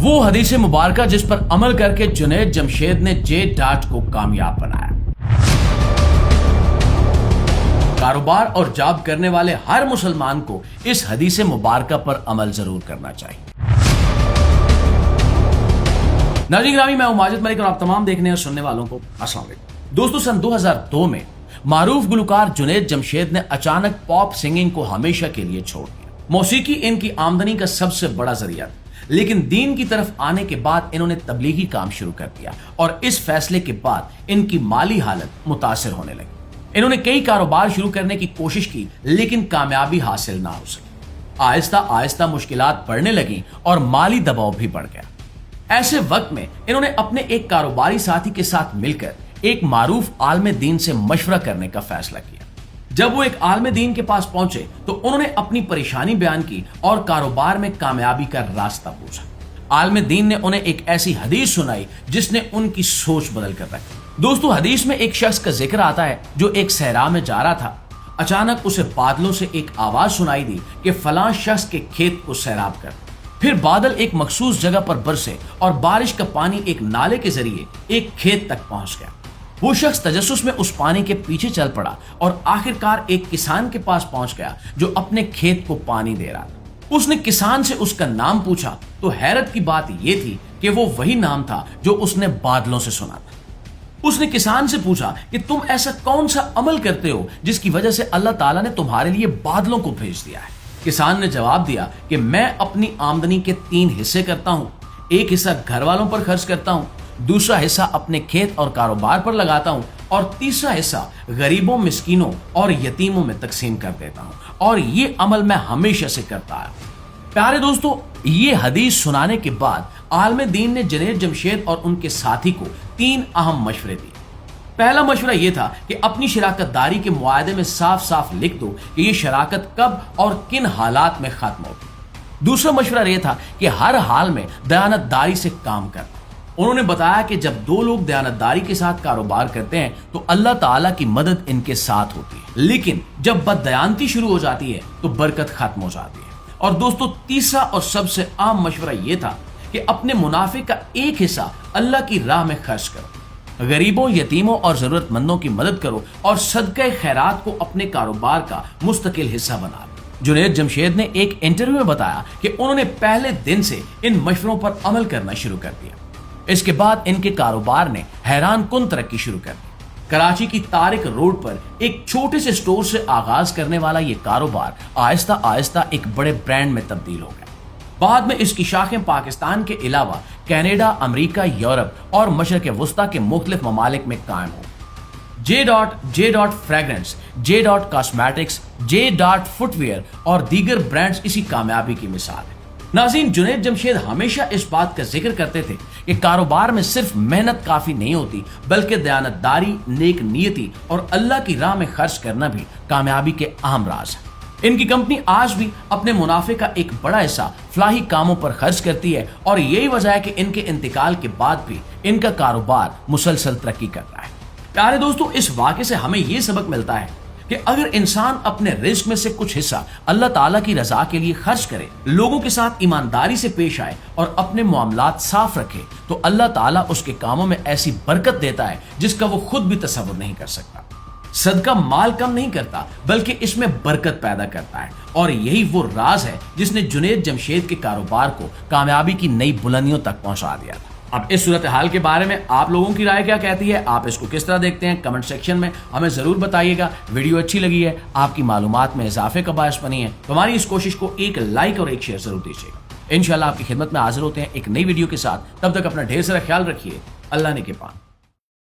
وہ حدیث مبارکہ جس پر عمل کر کے جنید جمشید نے جے ڈاٹ کو کامیاب بنایا۔ کاروبار اور جاب کرنے والے ہر مسلمان کو اس حدیث مبارکہ پر عمل ضرور کرنا چاہیے۔ ناظرین گرامی، میں ماجد ملک اور آپ تمام دیکھنے اور سننے والوں کو السلام علیکم۔ دوستو، سن 2002 میں معروف گلوکار جنید جمشید نے اچانک پاپ سنگنگ کو ہمیشہ کے لیے چھوڑ دیا۔ موسیقی ان کی آمدنی کا سب سے بڑا ذریعہ تھا، لیکن دین کی طرف آنے کے بعد انہوں نے تبلیغی کام شروع کر دیا اور اس فیصلے کے بعد ان کی مالی حالت متاثر ہونے لگی۔ انہوں نے کئی کاروبار شروع کرنے کی کوشش کی لیکن کامیابی حاصل نہ ہو سکی۔ آہستہ آہستہ مشکلات بڑھنے لگیں اور مالی دباؤ بھی بڑھ گیا۔ ایسے وقت میں انہوں نے اپنے ایک کاروباری ساتھی کے ساتھ مل کر ایک معروف عالم دین سے مشورہ کرنے کا فیصلہ کیا۔ جب وہ ایک عالم دین کے پاس پہنچے تو انہوں نے اپنی پریشانی بیان کی اور کاروبار میں کامیابی کا راستہ پوچھا۔ عالم دین نے انہیں ایک ایسی حدیث سنائی جس نے ان کی سوچ بدل کر رکھی۔ دوستو، حدیث میں ایک شخص کا ذکر آتا ہے جو ایک صحرا میں جا رہا تھا۔ اچانک اسے بادلوں سے ایک آواز سنائی دی کہ فلاں شخص کے کھیت کو سیراب کر۔ پھر بادل ایک مخصوص جگہ پر برسے اور بارش کا پانی ایک نالے کے ذریعے ایک کھیت تک پہنچ گیا۔ وہ شخص تجسس میں اس پانی کے پیچھے چل پڑا اور آخرکار ایک کسان کے پاس پہنچ گیا جو اپنے کھیت کو پانی دے رہا تھا۔ اس نے کسان سے اس کا نام پوچھا تو حیرت کی بات یہ تھی کہ وہ وہی نام تھا جو اس نے بادلوں سے سنا تھا۔ اس نے کسان سے پوچھا کہ تم ایسا کون سا عمل کرتے ہو جس کی وجہ سے اللہ تعالیٰ نے تمہارے لیے بادلوں کو بھیج دیا ہے؟ کسان نے جواب دیا کہ میں اپنی آمدنی کے 3 حصے کرتا ہوں۔ ایک حصہ گھر والوں پر خرچ کرتا ہوں، دوسرا حصہ اپنے کھیت اور کاروبار پر لگاتا ہوں اور تیسرا حصہ غریبوں، مسکینوں اور یتیموں میں تقسیم کر دیتا ہوں، اور یہ عمل میں ہمیشہ سے کرتا آیا ہوں۔ پیارے دوستو، یہ حدیث سنانے کے بعد عالم دین نے جنید جمشید اور ان کے ساتھی کو 3 اہم مشورے دیے۔ پہلا مشورہ یہ تھا کہ اپنی شراکت داری کے معاہدے میں صاف صاف لکھ دو کہ یہ شراکت کب اور کن حالات میں ختم ہوگی۔ دوسرا مشورہ یہ تھا کہ ہر حال میں دیانت داری سے کام کرنا۔ انہوں نے بتایا کہ جب 2 لوگ دیانت داری کے ساتھ کاروبار کرتے ہیں تو اللہ تعالیٰ کی مدد ان کے ساتھ ہوتی ہے، لیکن جب بددیانتی شروع ہو جاتی ہے تو برکت ختم ہو جاتی ہے۔ اور دوستو، تیسرا اور سب سے عام مشورہ یہ تھا کہ اپنے منافع کا ایک حصہ اللہ کی راہ میں خرچ کرو، غریبوں، یتیموں اور ضرورت مندوں کی مدد کرو اور صدقہ خیرات کو اپنے کاروبار کا مستقل حصہ بنا لو۔ جنید جمشید نے ایک انٹرویو میں بتایا کہ انہوں نے پہلے دن سے ان مشوروں پر عمل کرنا شروع کر دیا۔ اس کے بعد ان کے کاروبار نے حیران کن ترقی شروع کر دی۔ کراچی کی طارق روڈ پر ایک چھوٹے سے سٹور سے آغاز کرنے والا یہ کاروبار آہستہ آہستہ ایک بڑے برانڈ میں تبدیل ہو گیا۔ بعد میں اس کی شاخیں پاکستان کے علاوہ کینیڈا، امریکہ، یورپ اور مشرق وسطیٰ کے مختلف ممالک میں قائم ہو۔ J dot fragrance, J dot cosmetics, J dot footwear اور دیگر برانڈز اسی کامیابی کی مثال ہے۔ ناظرین، جنید جمشید ہمیشہ اس بات کا ذکر کرتے تھے کہ کاروبار میں صرف محنت کافی نہیں ہوتی، بلکہ دیانت داری، نیک نیتی اور اللہ کی راہ میں خرچ کرنا بھی کامیابی کے اہم راز ہے۔ ان کی کمپنی آج بھی اپنے منافع کا ایک بڑا حصہ فلاحی کاموں پر خرچ کرتی ہے، اور یہی وجہ ہے کہ ان کے انتقال کے بعد بھی ان کا کاروبار مسلسل ترقی کر رہا ہے۔ پیارے دوستو، اس واقعے سے ہمیں یہ سبق ملتا ہے کہ اگر انسان اپنے رزق میں سے کچھ حصہ اللہ تعالیٰ کی رضا کے لیے خرچ کرے، لوگوں کے ساتھ ایمانداری سے پیش آئے اور اپنے معاملات صاف رکھے، تو اللہ تعالیٰ اس کے کاموں میں ایسی برکت دیتا ہے جس کا وہ خود بھی تصور نہیں کر سکتا۔ صدقہ مال کم نہیں کرتا بلکہ اس میں برکت پیدا کرتا ہے، اور یہی وہ راز ہے جس نے جنید جمشید کے کاروبار کو کامیابی کی نئی بلندیوں تک پہنچا دیا تھا۔ اب اس صورتحال کے بارے میں آپ لوگوں کی رائے کیا کہتی ہے؟ آپ اس کو کس طرح دیکھتے ہیں؟ کمنٹ سیکشن میں ہمیں ضرور بتائیے گا۔ ویڈیو اچھی لگی ہے، آپ کی معلومات میں اضافے کا باعث بنی ہے تو ہماری اس کوشش کو ایک لائک اور ایک شیئر ضرور دیجیے گا۔ انشاءاللہ آپ کی خدمت میں حاضر ہوتے ہیں ایک نئی ویڈیو کے ساتھ۔ تب تک اپنا ڈھیر سارا خیال رکھیے۔ اللہ نے کے پان۔